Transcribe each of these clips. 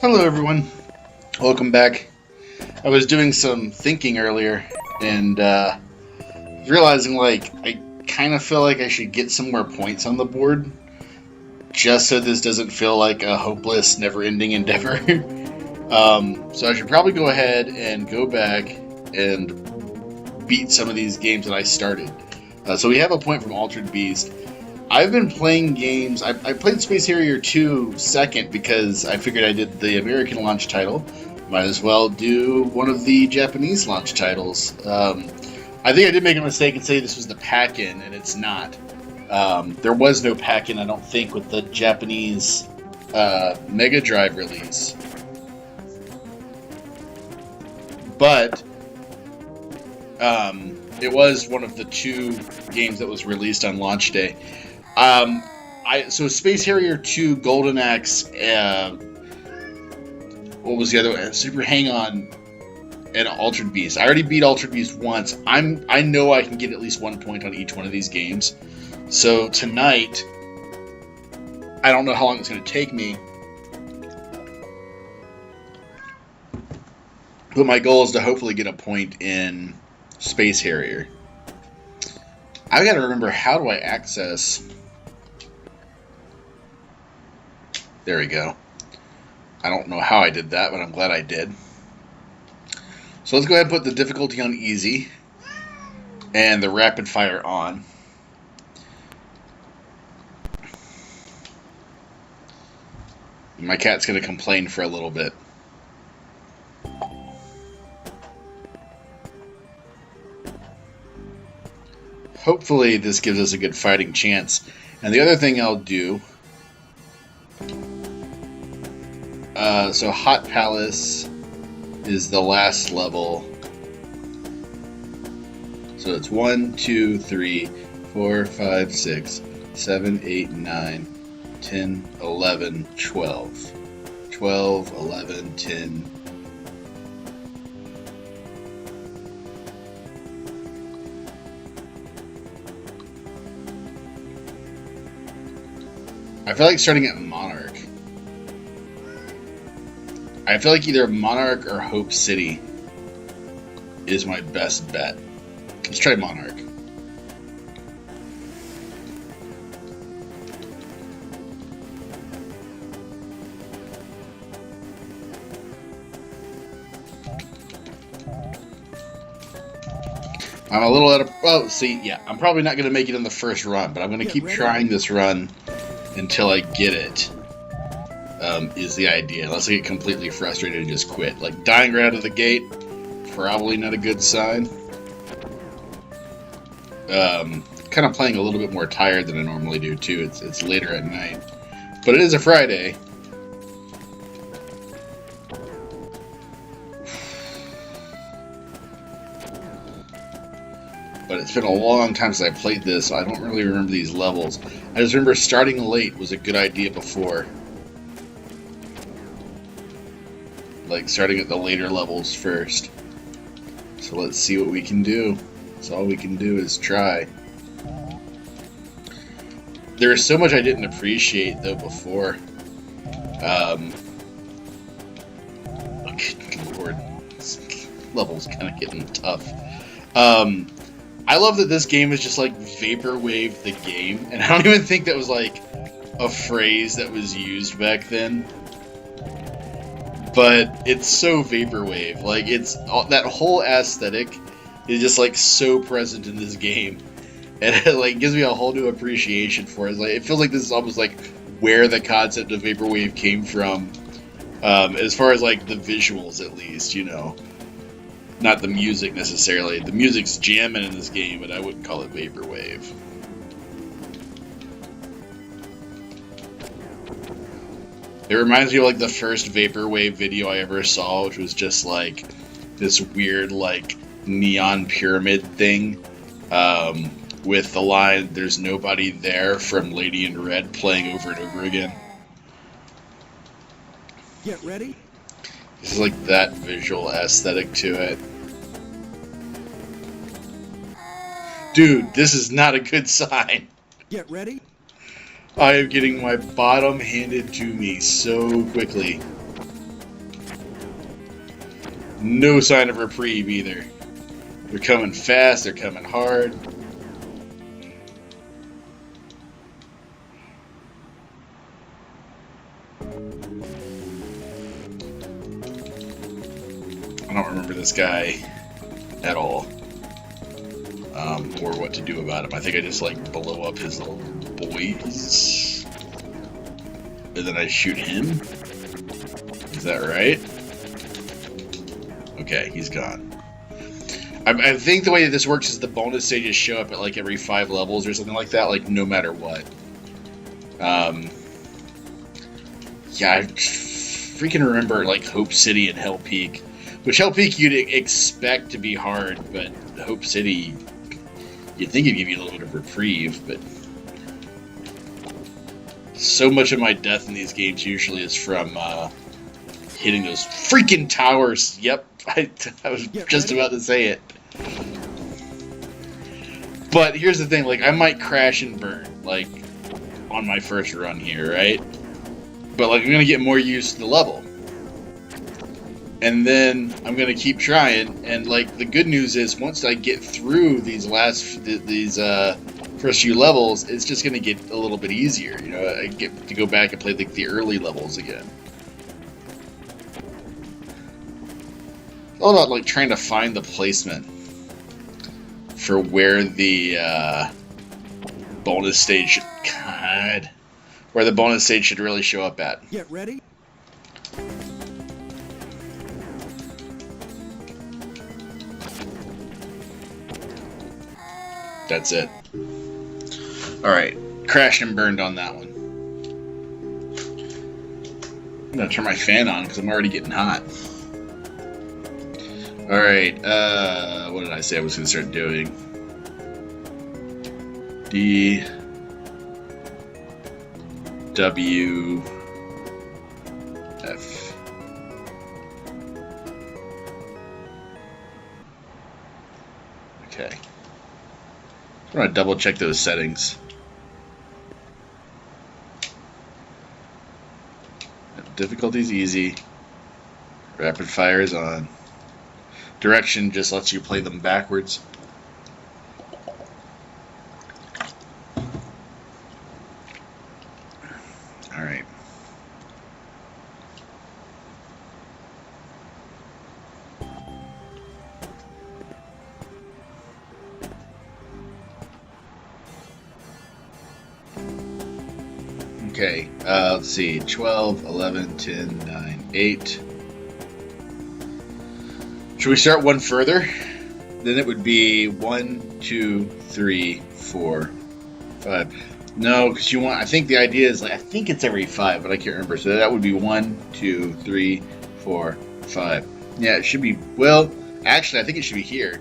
Hello everyone, welcome back. I was doing some thinking earlier and realizing like I kind of feel like I should get some more points on the board just so this doesn't feel like a hopeless, never-ending endeavor. So I should probably go ahead and go back and beat some of these games that I started. So we have a point from Altered Beast. I've been playing games. I played Space Harrier II second because I figured I did the American launch title. Might as well do one of the Japanese launch titles. I think I did make a mistake and say this was the pack-in, and it's not. There was no pack-in, I don't think, with the Japanese Mega Drive release. But it was one of the two games that was released on launch day. So Space Harrier 2, Golden Axe, what was the other one? Super Hang-On, and Altered Beast. I already beat Altered Beast once. I know I can get at least 1 point on each one of these games. So tonight, I don't know how long it's going to take me, but my goal is to hopefully get a point in Space Harrier. I've got to remember, how do I access... There we go. I don't know how I did that, but I'm glad I did. So let's go ahead and put the difficulty on easy and the rapid fire on. My cat's going to complain for a little bit. Hopefully this gives us a good fighting chance. And the other thing I'll do... so Hot Palace is the last level. So it's 1, 2, 3, 4, 5, 6, 7, 8, 9, 10, 11, 12. 12, 11, 10. I feel like starting at Monarch. I feel like either Monarch or Hope City is my best bet. Let's try Monarch. I'm a little out of... Oh, see, yeah. I'm probably not going to make it in the first run, but I'm going to keep trying this run until I get it. Is the idea. Unless I get completely frustrated and just quit. Like, dying right out of the gate, probably not a good sign. Kind of playing a little bit more tired than I normally do, too. It's later at night. But it is a Friday. But it's been a long time since I played this, so I don't really remember these levels. I just remember starting late was a good idea before. Like, starting at the later levels first. So let's see what we can do. So all we can do is try. There is so much I didn't appreciate, though, before. Good Lord. This level's kind of getting tough. I love that this game is just, like, vaporwave the game. And I don't even think that was, like, a phrase that was used back then. But it's so vaporwave. Like, it's that whole aesthetic is just like so present in this game, and it like gives me a whole new appreciation for it. Like, it feels like this is almost like where the concept of vaporwave came from, as far as like the visuals, at least, you know, not the music necessarily. The music's jamming in this game, but I wouldn't call it vaporwave. It reminds me of like the first vaporwave video I ever saw, which was just like this weird like neon pyramid thing with the line "There's nobody there" from Lady in Red playing over and over again. Get ready. This is like that visual aesthetic to it. Dude, this is not a good sign. Get ready. I am getting my bottom handed to me so quickly. No sign of reprieve either. They're coming fast, they're coming hard. I don't remember this guy at all. Or what to do about him. I think I just like blow up his little boys. And then I shoot him. Is that right? Okay, he's gone. I think the way that this works is the bonus stages show up at like every 5 levels or something like that, like no matter what. Yeah, I freaking remember like Hope City and Hell Peak. Which Hell Peak you'd expect to be hard, but Hope City, you'd think it'd give you a little bit of reprieve, but so much of my death in these games usually is from hitting those freaking towers. Yep, I was just about to say it. But here's the thing, like, I might crash and burn, like, on my first run here, right? But, like, I'm gonna get more used to the level. And then I'm gonna keep trying, and, like, the good news is, once I get through these first few levels, it's just gonna get a little bit easier, you know? I get to go back and play, like, the early levels again. It's all about, like, trying to find the placement for where the bonus stage should, where the bonus stage should really show up at. Get ready. That's it. Alright, crashed and burned on that one. I'm gonna turn my fan on because I'm already getting hot. Alright, what did I say I was gonna start doing? D W F. Okay. I'm gonna double check those settings. Difficulty's easy. Rapid fire is on. Direction just lets you play them backwards. Alright. Okay, let's see. 12, 11, 10, 9, 8. Should we start one further? Then it would be 1, 2, 3, 4, 5. No, because you want. I think the idea is like I think it's every 5, but I can't remember. So that would be 1, 2, 3, 4, 5. Yeah, it should be. Well, actually, I think it should be here,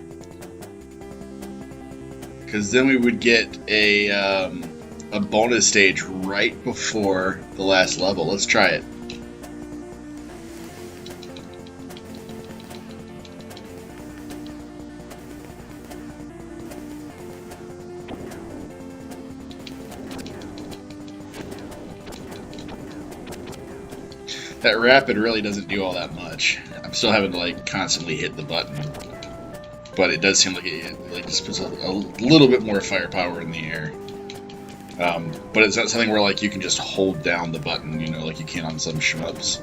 because then we would get a bonus stage right before the last level. Let's try it. That rapid really doesn't do all that much. I'm still having to like constantly hit the button, but it does seem like it like just puts a little bit more firepower in the air. But it's not something where like you can just hold down the button, you know, like you can on some shmups.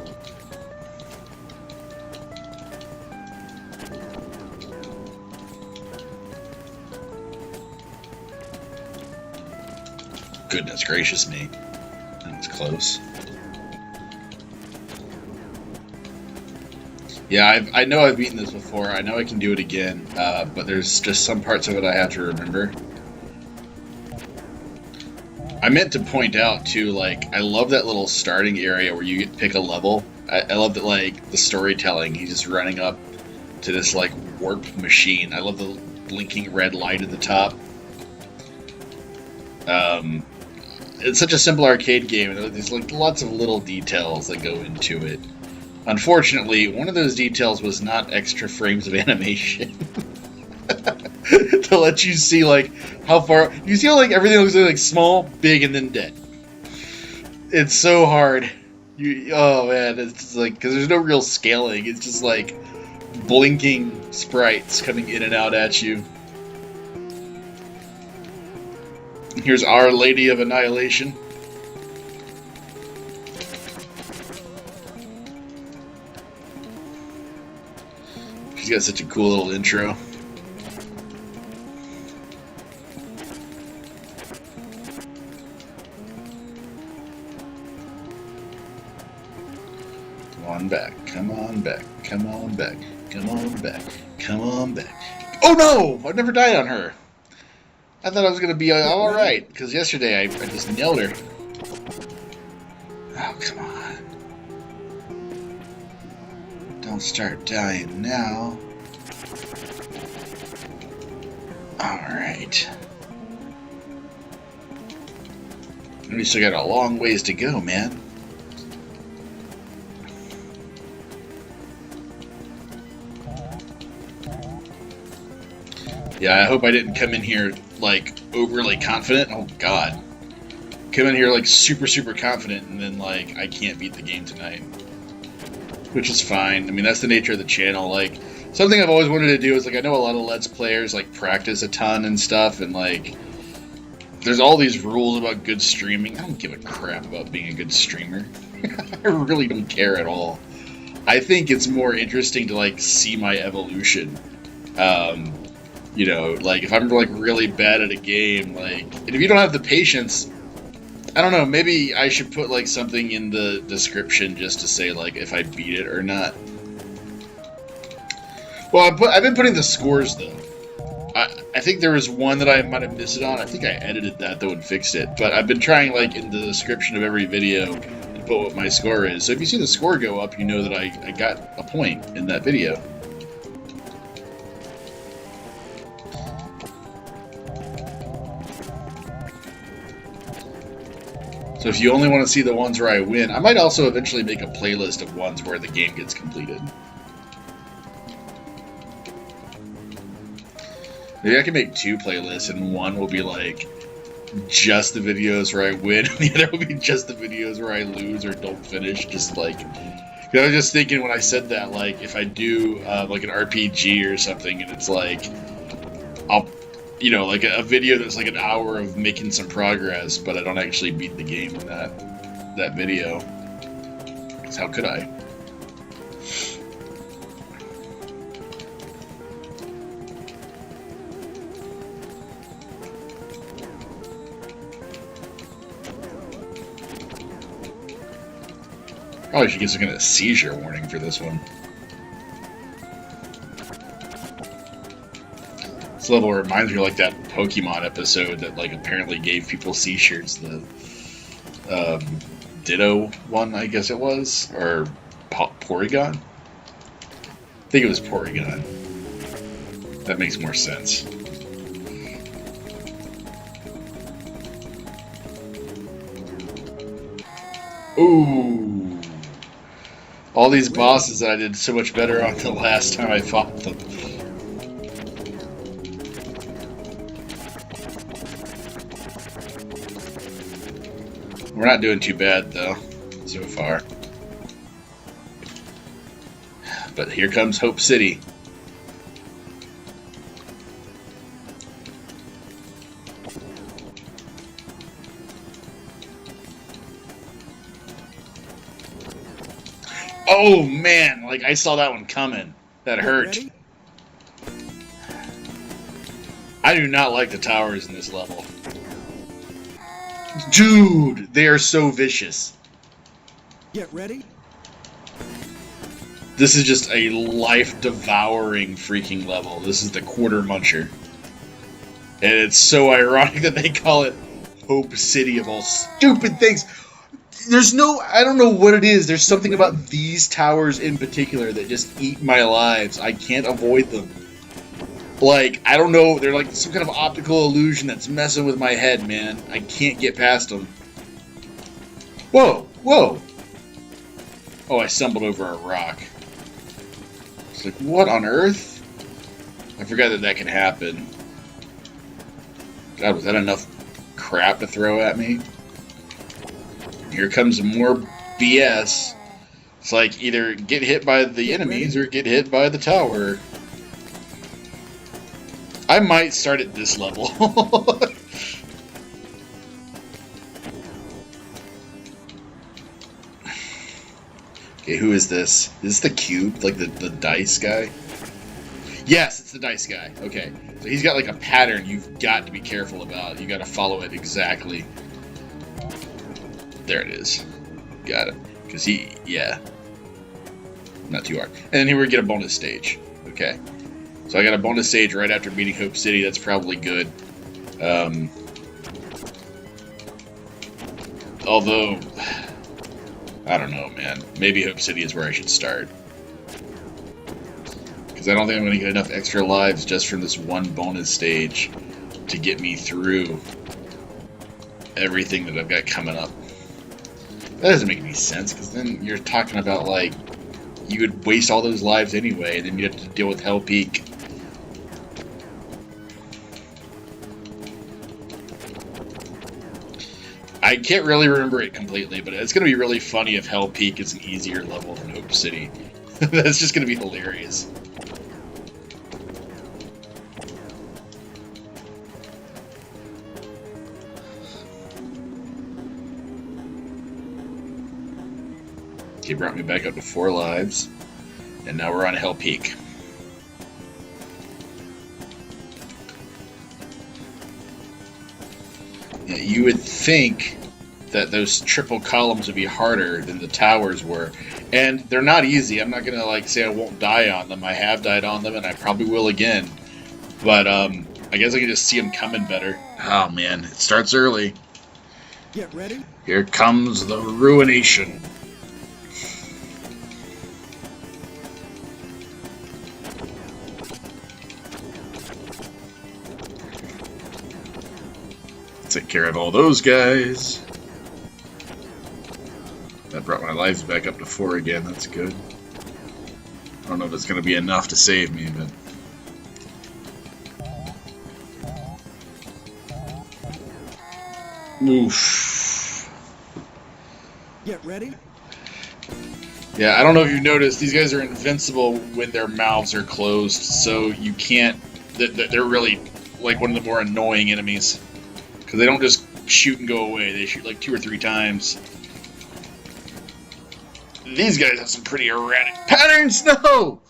Goodness gracious me, that was close. Yeah, I know I've beaten this before. I know I can do it again, but there's just some parts of it I have to remember. I meant to point out, too, like, I love that little starting area where you get to pick a level. I love that, like, the storytelling. He's just running up to this, like, warp machine. I love the blinking red light at the top. It's such a simple arcade game. There's, like, lots of little details that go into it. Unfortunately, one of those details was not extra frames of animation. To let you see, like, how far... You see how, like, everything looks like small, big, and then dead. It's so hard. Oh, man, it's just, like... Because there's no real scaling. It's just, like, blinking sprites coming in and out at you. Here's Our Lady of Annihilation. She's got such a cool little intro. Come on back, come on back, come on back, come on back, come on back. Oh no! I never died on her. I thought I was going to be alright, because yesterday I just nailed her. Oh, come on. Don't start dying now. Alright. We still got a long ways to go, man. Yeah, I hope I didn't come in here, like, overly confident. Oh, God. Come in here, like, super, super confident, and then, like, I can't beat the game tonight. Which is fine. I mean, that's the nature of the channel. Like, something I've always wanted to do is, like, I know a lot of Let's Players, like, practice a ton and stuff, and, like, there's all these rules about good streaming. I don't give a crap about being a good streamer. I really don't care at all. I think it's more interesting to, like, see my evolution. You know, like, if I'm, like, really bad at a game, like, and if you don't have the patience, I don't know, maybe I should put, like, something in the description just to say, like, if I beat it or not. Well, I've been putting the scores, though. I think there was one that I might have missed it on. I think I edited that, though, and fixed it. But I've been trying, like, in the description of every video to put what my score is. So if you see the score go up, you know that I got a point in that video. So if you only want to see the ones where I win, I might also eventually make a playlist of ones where the game gets completed. Maybe I can make 2 playlists, and one will be like just the videos where I win, and the other will be just the videos where I lose or don't finish. Just like, I was just thinking when I said that, like if I do like an RPG or something, and it's like I'll, you know, like a video that's like an hour of making some progress, but I don't actually beat the game in that video. Because how could I? Probably should get a seizure warning for this one. This level reminds me of, like, that Pokemon episode that, like, apparently gave people seizures. The Ditto one, I guess it was, or Porygon. I think it was Porygon. That makes more sense. Ooh. All these bosses that I did so much better on the last time I fought them. We're not doing too bad, though, so far. But here comes Hope City. Oh, man, like, I saw that one coming. That hurt. I do not like the towers in this level. Dude, they are so vicious. Get ready. This is just a life-devouring freaking level. This is the Quarter Muncher. And it's so ironic that they call it Hope City of all stupid things. There's no, I don't know what it is. There's something about these towers in particular that just eat my lives. I can't avoid them. Like, I don't know, they're like some kind of optical illusion that's messing with my head, man. I can't get past them. Whoa, whoa. Oh, I stumbled over a rock. It's like, what on earth? I forgot that that can happen. God, was that enough crap to throw at me? Here comes more BS. It's like either get hit by the enemies or get hit by the tower. I might start at this level. Okay, who is this? Is this the cube? Like the dice guy? Yes, it's the dice guy. Okay. So he's got like a pattern you've got to be careful about. You got to follow it exactly. There it is. Got it. Because yeah. Not too hard. And then here we get a bonus stage. Okay. So I got a bonus stage right after beating Hope City. That's probably good. Although, I don't know, man. Maybe Hope City is where I should start. Because I don't think I'm going to get enough extra lives just from this one bonus stage to get me through everything that I've got coming up. That doesn't make any sense, because then you're talking about, like, you would waste all those lives anyway, and then you'd have to deal with Hell Peak. I can't really remember it completely, but it's going to be really funny if Hell Peak is an easier level than Hope City. That's just going to be hilarious. He brought me back up to 4 lives, and now we're on Hell Peak. Yeah, you would think that those triple columns would be harder than the towers were, and they're not easy. I'm not gonna like say I won't die on them. I have died on them, and I probably will again. But I guess I can just see them coming better. Oh man, it starts early. Get ready. Here comes the ruination. Take care of all those guys. That brought my lives back up to 4 again. That's good. I don't know if it's going to be enough to save me, but... Oof. Get ready. Yeah, I don't know if you've noticed, these guys are invincible when their mouths are closed, so you can't... They're really, like, one of the more annoying enemies. Because they don't just shoot and go away. They shoot like 2 or 3 times. These guys have some pretty erratic patterns. No!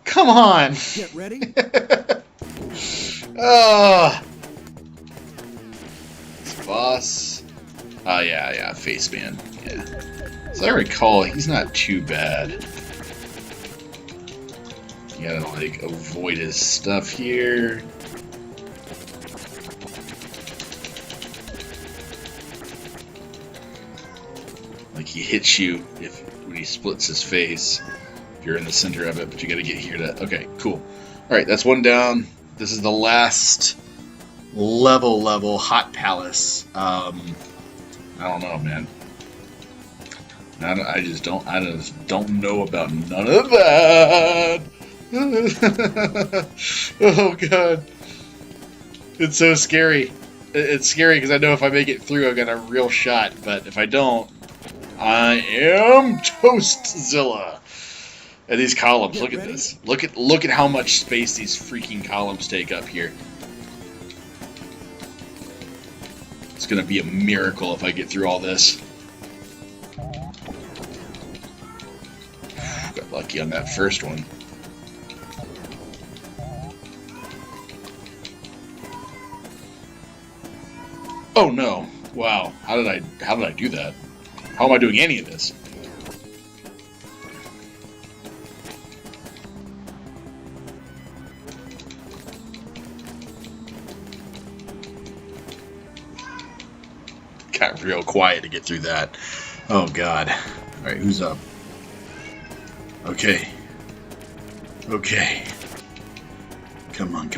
Come on! Get ready. This boss. Oh, yeah, Face Man. Yeah. As I recall, he's not too bad. You gotta, like, avoid his stuff here. Like, he hits you when he splits his face. If you're in the center of it, but you gotta get here to... Okay, cool. Alright, that's 1 down. This is the last level, Hot Palace. I don't know, man. I just don't know about none of that. Oh, God. It's so scary. It's scary because I know if I make it through, I've got a real shot. But if I don't, I am Toastzilla. And these columns, look at this. Look at how much space these freaking columns take up here. It's gonna be a miracle if I get through all this. Got lucky on that first one. Oh no. Wow. How did I do that? How am I doing any of this? Got real quiet to get through that. Oh God. Alright, who's up? Okay. Okay. Come on.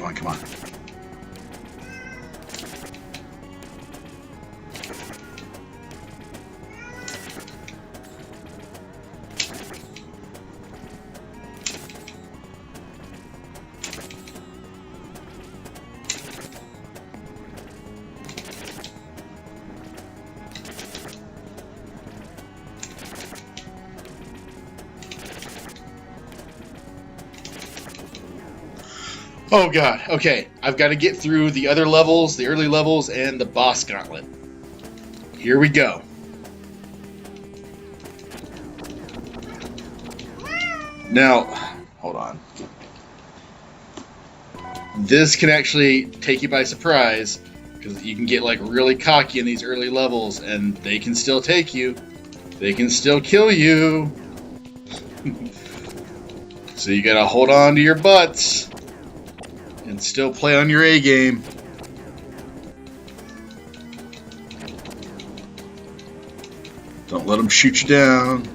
Oh god, okay. I've got to get through the other levels, the early levels, and the boss gauntlet. Here we go. Now, hold on. This can actually take you by surprise, because you can get like really cocky in these early levels, and they can still take you. They can still kill you. So you gotta hold on to your butts and still play on your A game. Don't let them shoot you down.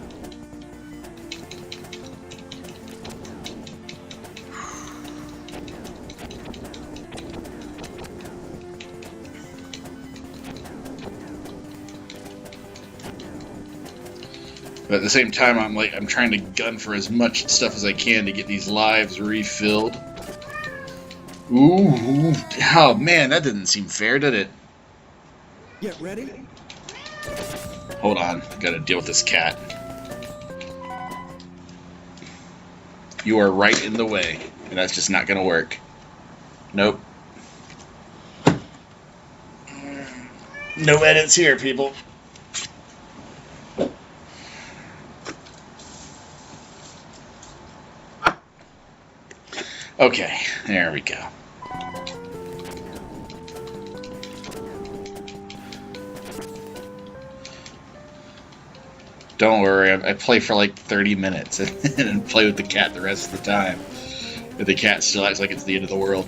But at the same time, I'm trying to gun for as much stuff as I can to get these lives refilled. Ooh, oh man, that didn't seem fair, did it? Get ready. Hold on, I gotta deal with this cat. You are right in the way, and that's just not gonna work. Nope. No edits here, people. Okay, there we go. Don't worry, I play for like 30 minutes and play with the cat the rest of the time. But the cat still acts like it's the end of the world.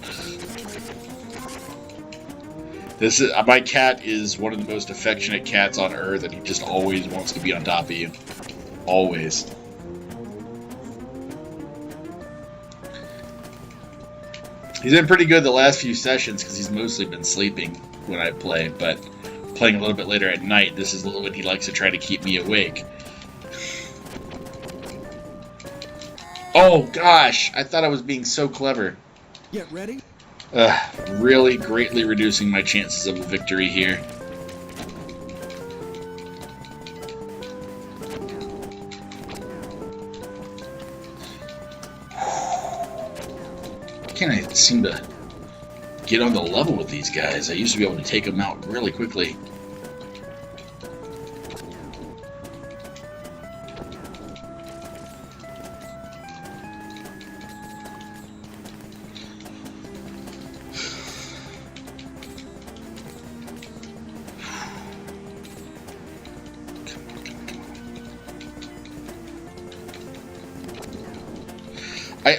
My cat is one of the most affectionate cats on earth, and he just always wants to be on top of you. Always. He's been pretty good the last few sessions because he's mostly been sleeping when I play, but playing a little bit later at night, this is when he likes to try to keep me awake. Oh gosh, I thought I was being so clever. Get ready. Really greatly reducing my chances of a victory here. Can't I seem to get on the level with these guys? I used to be able to take them out really quickly.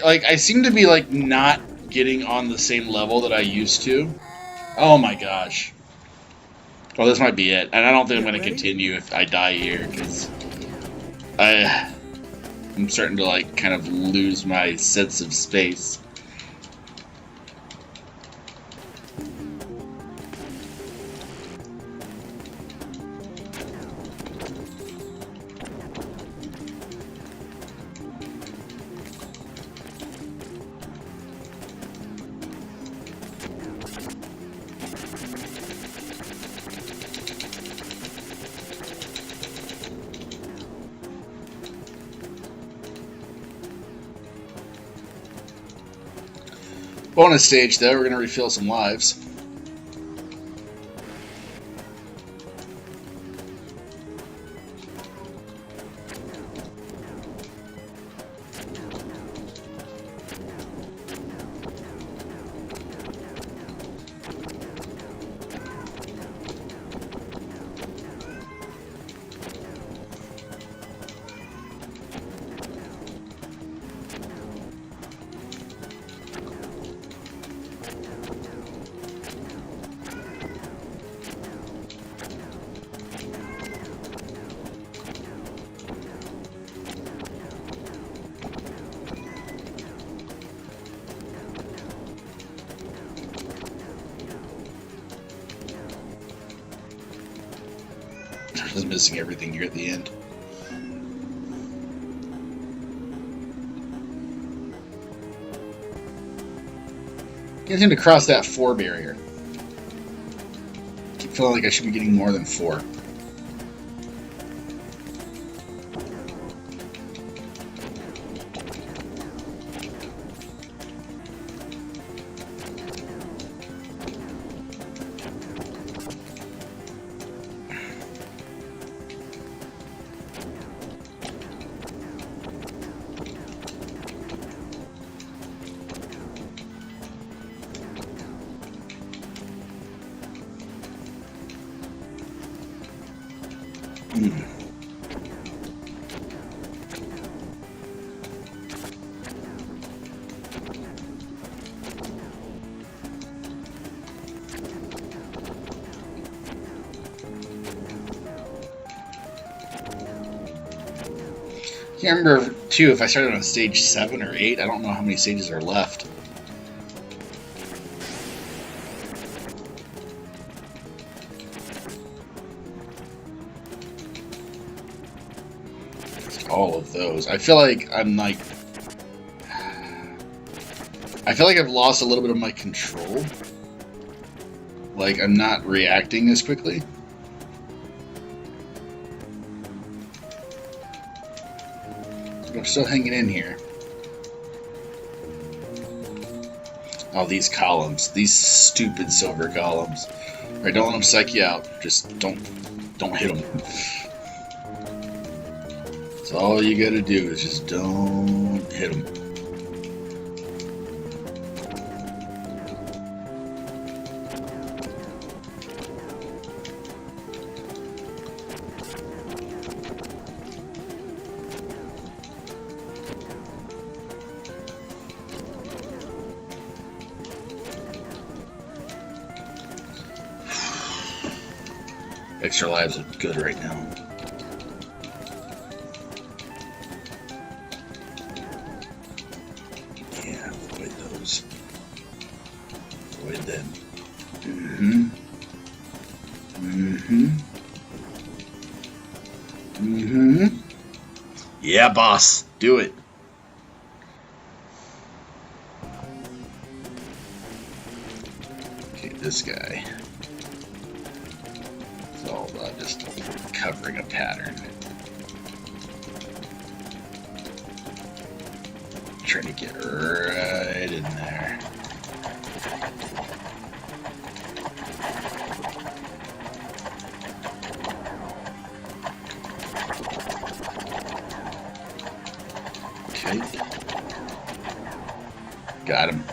I seem to be like not getting on the same level that I used to. Oh my gosh. Well, this might be it. And I don't think I'm going to continue if I die here, because I'm starting to like kind of lose my sense of space. Bonus stage, though, we're going to refill some lives. I was missing everything here at the end. Can't seem to cross that 4 barrier. I keep feeling like I should be getting more than 4. Mm. I can't remember, too, if I started on stage 7 or 8. I don't know how many stages are left. All of those. I feel like I'm like... I feel like I've lost a little bit of my control. Like, I'm not reacting as quickly. I'm still hanging in here. Oh, these columns. These stupid silver columns. Alright, don't let them psych you out. Just don't hit them. That's all you gotta do is just don't hit them. Extra lives look good right now. Yeah, avoid those. Avoid them. Mm-hmm. Mm-hmm. Mm-hmm. Yeah, boss. Do it. Okay, this guy. It's all about just covering a pattern. Trying to get right in there. Okay. Got him.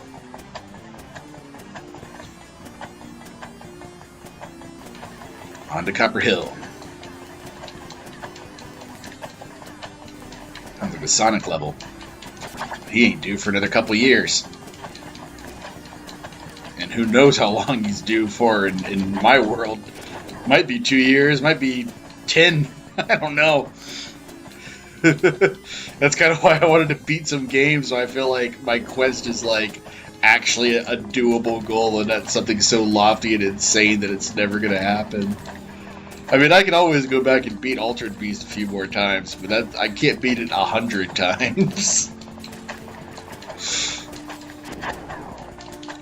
On to Copper Hill. Sounds like a Sonic level. He ain't due for another couple years. And who knows how long he's due for in my world. Might be 2 years, might be 10. I don't know. That's kind of why I wanted to beat some games, so I feel like my quest is like actually a doable goal and not something so lofty and insane that it's never going to happen. I mean, I can always go back and beat Altered Beast a few more times, but that I can't beat it 100 times.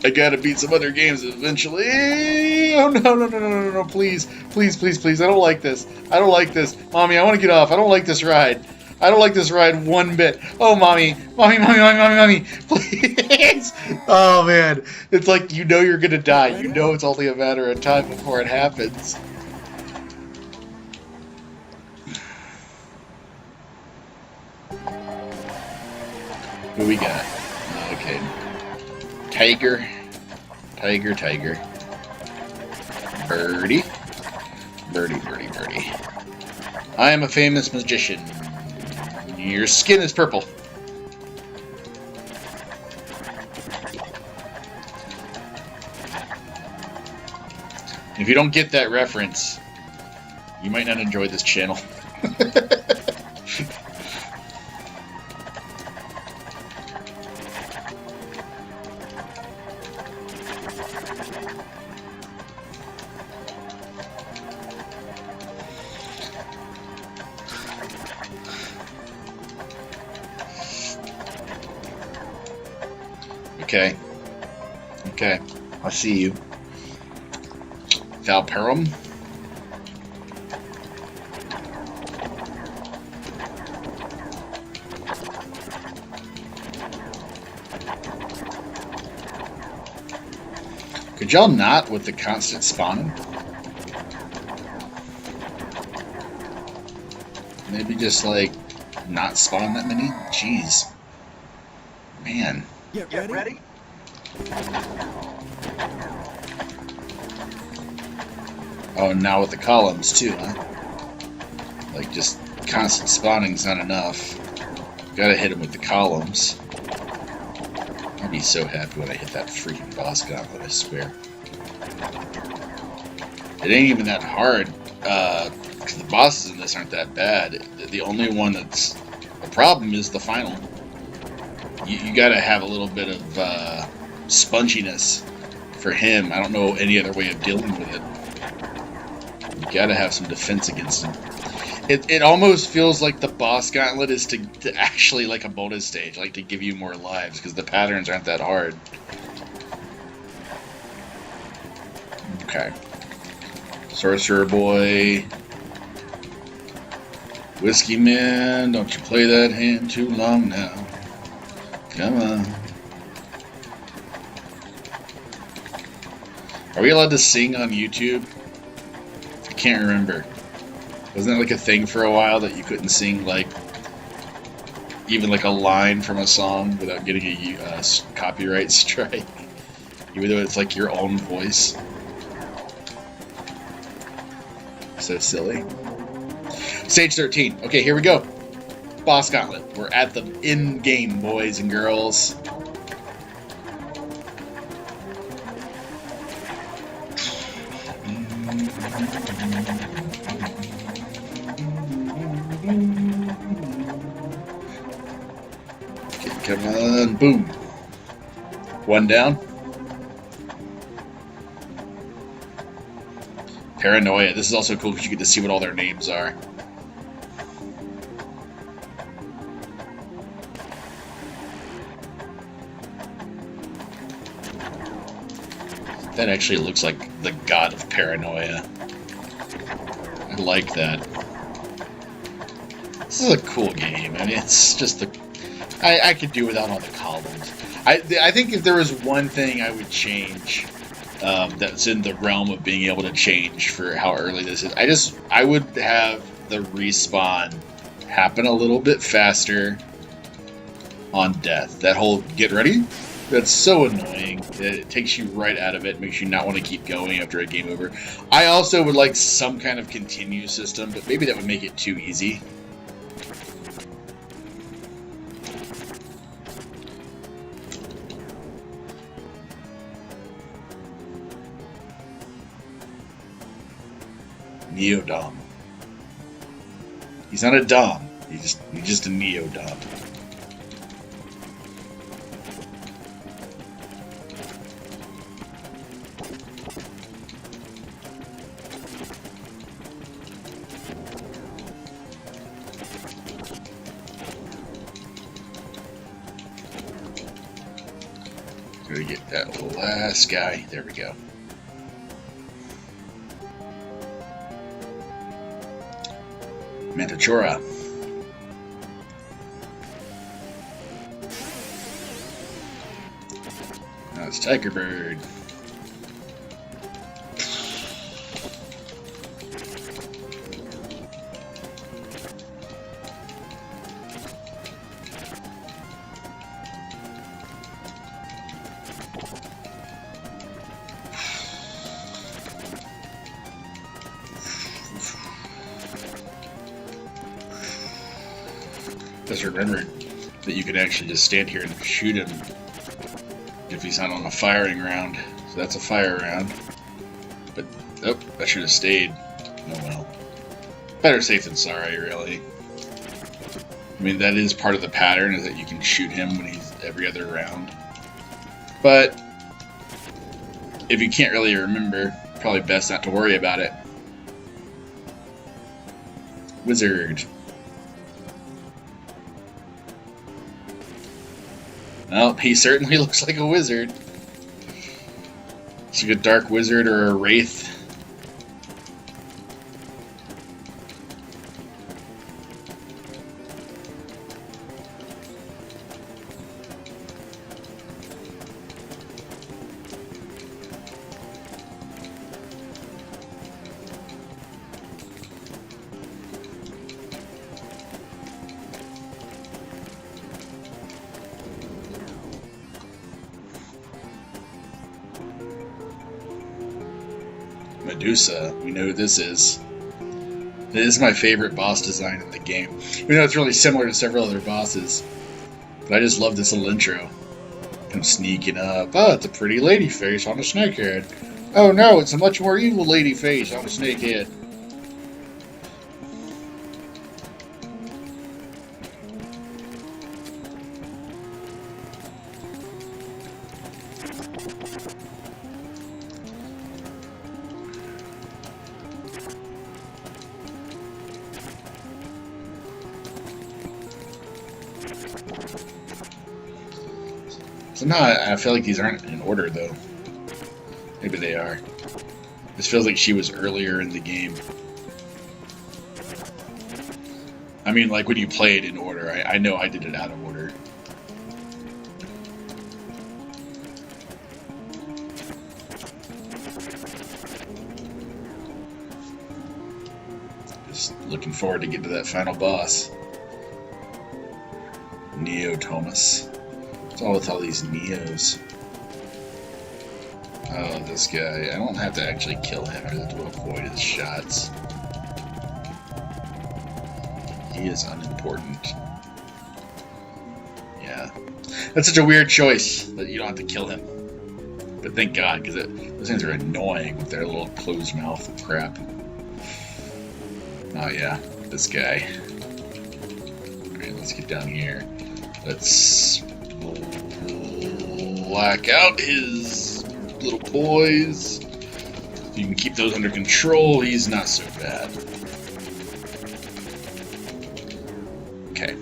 I gotta beat some other games eventually. Oh no, please. I don't like this. Mommy, I want to get off. I don't like this ride. I don't like this ride one bit. Oh, mommy, please. Oh man, it's like you know you're gonna die. You know it's only a matter of time before it happens. Who we got? Okay. Tiger. Birdie. I am a famous magician. Your skin is purple. If you don't get that reference, you might not enjoy this channel. Okay, I see you. Valperum. Could y'all not with the constant spawning? Maybe just like not spawn that many? Jeez. Man. Get ready? Oh, now with the columns too, huh? Like, just constant spawning's not enough. Gotta hit him with the columns. I'd be so happy when I hit that freaking boss gauntlet, I swear. It ain't even that hard, because the bosses in this aren't that bad. The only one that's a problem is the final. You gotta have a little bit of sponginess for him. I don't know any other way of dealing with it. You gotta have some defense against him. It almost feels like the boss gauntlet is to actually like a bonus stage, like to give you more lives, because the patterns aren't that hard. Okay. Sorcerer Boy. Whiskey Man, don't you play that hand too long now. Come on. Are we allowed to sing on YouTube? I can't remember. Wasn't that like a thing for a while that you couldn't sing like even like a line from a song without getting a copyright strike? Even though it's like your own voice. So silly. Stage 13. Okay, here we go. Boss Gauntlet. We're at the end game, boys and girls. Okay, come on. Boom. One down. Paranoia. This is also cool because you get to see what all their names are. That actually looks like the god of paranoia. I like that. This is a cool game. I mean, it's just the... I could do without all the columns. I think if there was one thing I would change... that's in the realm of being able to change for how early this is. I would have the respawn happen a little bit faster on death. That whole get ready, that's so annoying. It takes you right out of it, makes you not want to keep going after a game over. I also would like some kind of continue system, but maybe that would make it too easy. Neo-Dom. He's not a Dom. He's just a Neo-Dom. Gotta get that last guy. There we go. Mantichora. Now it's Tiger Bird. Just remembered that you could actually just stand here and shoot him if he's not on a firing round. So that's a fire round. But, oh, I should have stayed. Oh well. Better safe than sorry, really. I mean, that is part of the pattern, is that you can shoot him when he's every other round. But, if you can't really remember, probably best not to worry about it. Wizard. Well, he certainly looks like a wizard. It's like a dark wizard or a wraith. Medusa, we know who this is. It is my favorite boss design in the game. Even though it's really similar to several other bosses. But I just love this little intro. Come sneaking up. Oh, it's a pretty lady face on a snakehead. Oh no, it's a much more evil lady face on a snakehead. Somehow I feel like these aren't in order, though. Maybe they are. This feels like she was earlier in the game. I mean, like when you play it in order. I know I did it out of order. Just looking forward to getting to that final boss. Neo Thomas. What's all with all these Neos? Oh, this guy. I don't have to actually kill him. I have to avoid his shots. He is unimportant. Yeah. That's such a weird choice that you don't have to kill him. But thank God, because those things are annoying with their little closed mouth and crap. Oh yeah, this guy. Alright, let's get down here. Let's black out his little boys. If you can keep those under control, he's not so bad. Okay.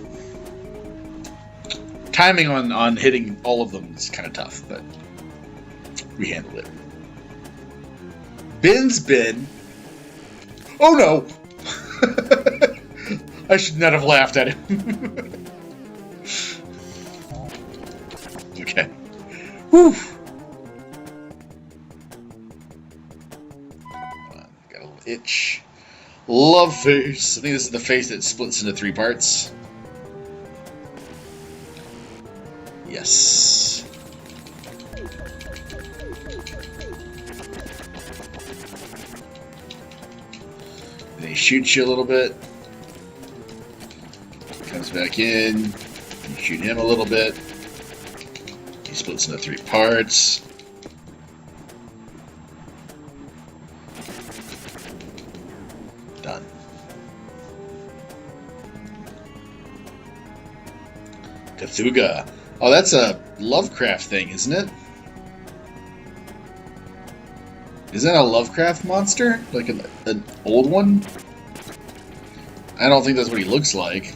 Timing on hitting all of them is kind of tough, but we handled it. Bin's bin. Oh no! I should not have laughed at him. Okay. Whew. Got a little itch. Love face. I think this is the face that splits into 3 parts. Yes. Then he shoots you a little bit. Comes back in. You shoot him a little bit. He splits into 3 parts. Done. Cthulhu. Oh, that's a Lovecraft thing, isn't it? Is that a Lovecraft monster? Like an old one? I don't think that's what he looks like.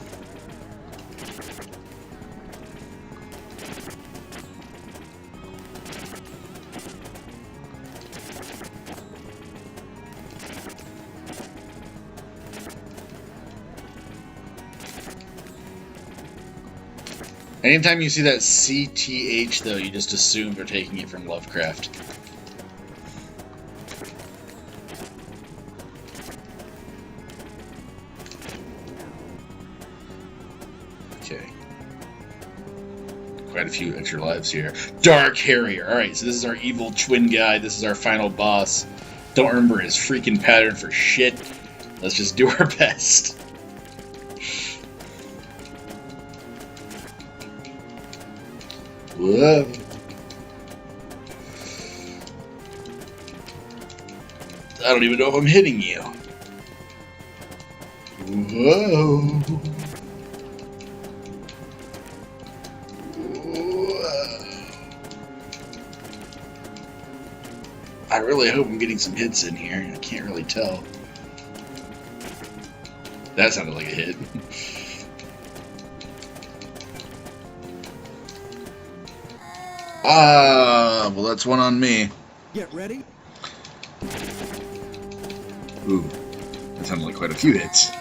Anytime you see that CTH, though, you just assume they're taking it from Lovecraft. Okay. Quite a few extra lives here. Dark Harrier. Alright, so this is our evil twin guy. This is our final boss. Don't remember his freaking pattern for shit. Let's just do our best. Whoa. I don't even know if I'm hitting you. Whoa. Whoa. I really hope I'm getting some hits in here. I can't really tell. That sounded like a hit. Well, that's one on me. Get ready. Ooh, that sounded like quite a few hits.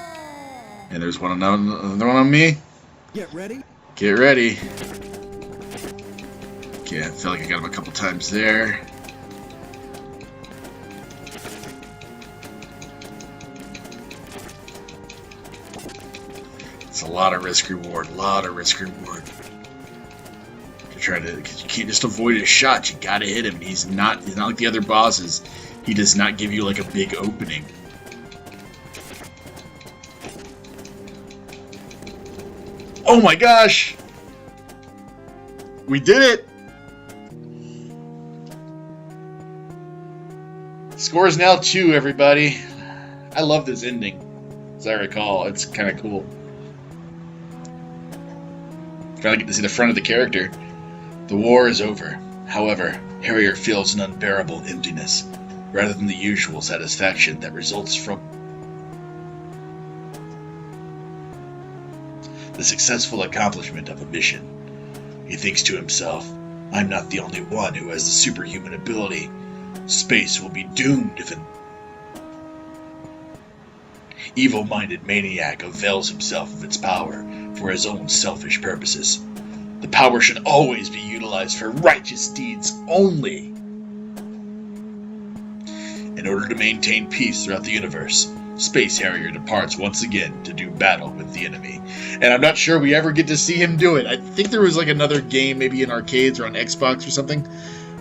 And there's another one on me. Get ready. Get ready. Okay, I feel like I got him a couple times there. It's a lot of risk reward. A lot of risk reward. Because you can't just avoid his shot. You gotta hit him. He's not like the other bosses. He does not give you like a big opening. Oh my gosh! We did it! Score is now 2, everybody. I love this ending, as I recall. It's kind of cool. Finally get to see the front of the character. The war is over. However, Harrier feels an unbearable emptiness, rather than the usual satisfaction that results from the successful accomplishment of a mission. He thinks to himself, I'm not the only one who has the superhuman ability. Space will be doomed if an evil-minded maniac avails himself of its power for his own selfish purposes. The power should always be utilized for righteous deeds only. In order to maintain peace throughout the universe, Space Harrier departs once again to do battle with the enemy. And I'm not sure we ever get to see him do it. I think there was like another game, maybe in arcades or on Xbox or something.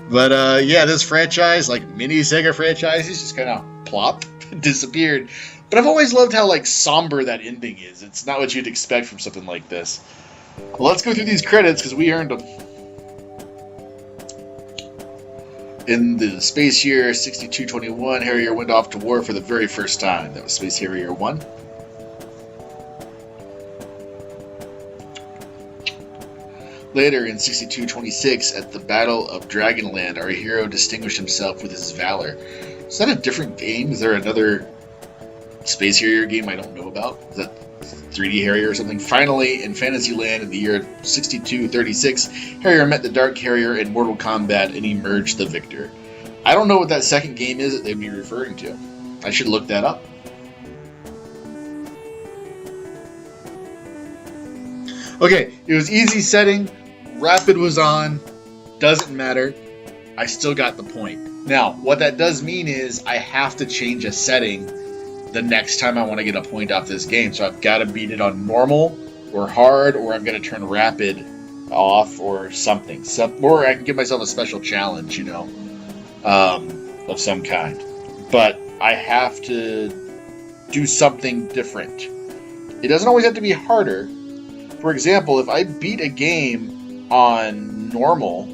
But yeah, this franchise, like mini Sega franchises, just kind of plop, disappeared. But I've always loved how like somber that ending is. It's not what you'd expect from something like this. Well, let's go through these credits because we earned them. In the space year 6221, Harrier went off to war for the very first time. That was Space Harrier 1. Later, in 6226, at the Battle of Dragonland, our hero distinguished himself with his valor. Is that a different game? Is there another Space Harrier game I don't know about? Is that 3D Harrier or something? Finally, in Fantasyland in the year 6236, Harrier met the Dark Harrier in Mortal Kombat and emerged the victor. I don't know what that second game is that they'd be referring to. I should look that up. Okay, it was easy setting. Rapid was on. Doesn't matter. I still got the point. Now, what that does mean is I have to change a setting the next time I want to get a point off this game. So I've got to beat it on normal or hard, or I'm going to turn rapid off or something. Or I can give myself a special challenge, you know, of some kind. But I have to do something different. It doesn't always have to be harder. For example, if I beat a game on normal,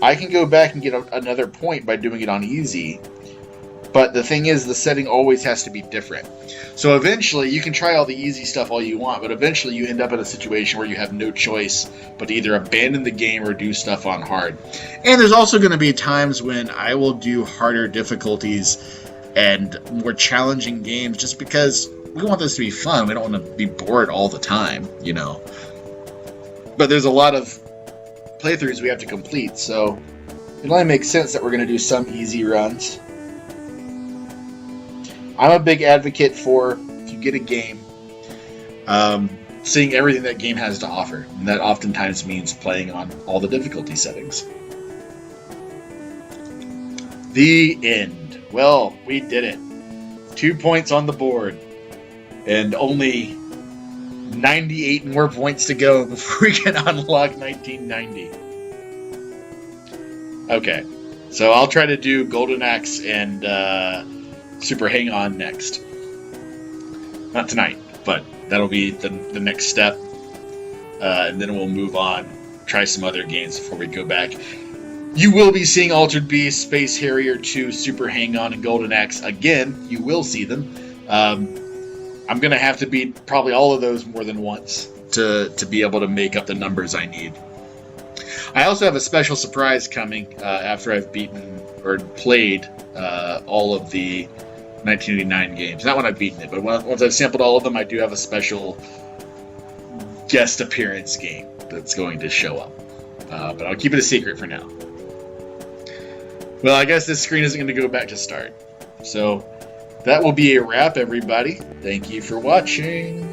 I can go back and get another point by doing it on easy. But the thing is, the setting always has to be different. So eventually, you can try all the easy stuff all you want, but eventually you end up in a situation where you have no choice but to either abandon the game or do stuff on hard. And there's also going to be times when I will do harder difficulties and more challenging games just because we want this to be fun. We don't want to be bored all the time, you know. But there's a lot of playthroughs we have to complete, so it only makes sense that we're going to do some easy runs. I'm a big advocate for, if you get a game, seeing everything that game has to offer. And that oftentimes means playing on all the difficulty settings. The end. Well, we did it. 2 points on the board. And only 98 more points to go before we can unlock 1990. Okay, so I'll try to do Golden Axe and Super Hang On next. Not tonight, but that'll be the next step. And then we'll move on, try some other games before we go back. You will be seeing Altered Beast, Space Harrier 2, Super Hang On, and Golden Axe again. You will see them. I'm going to have to beat probably all of those more than once to be able to make up the numbers I need. I also have a special surprise coming after I've beaten or played all of the 1989 games. Not when I've beaten it, but once I've sampled all of them, I do have a special guest appearance game that's going to show up. But I'll keep it a secret for now. Well, I guess this screen isn't going to go back to start. So that will be a wrap, everybody. Thank you for watching.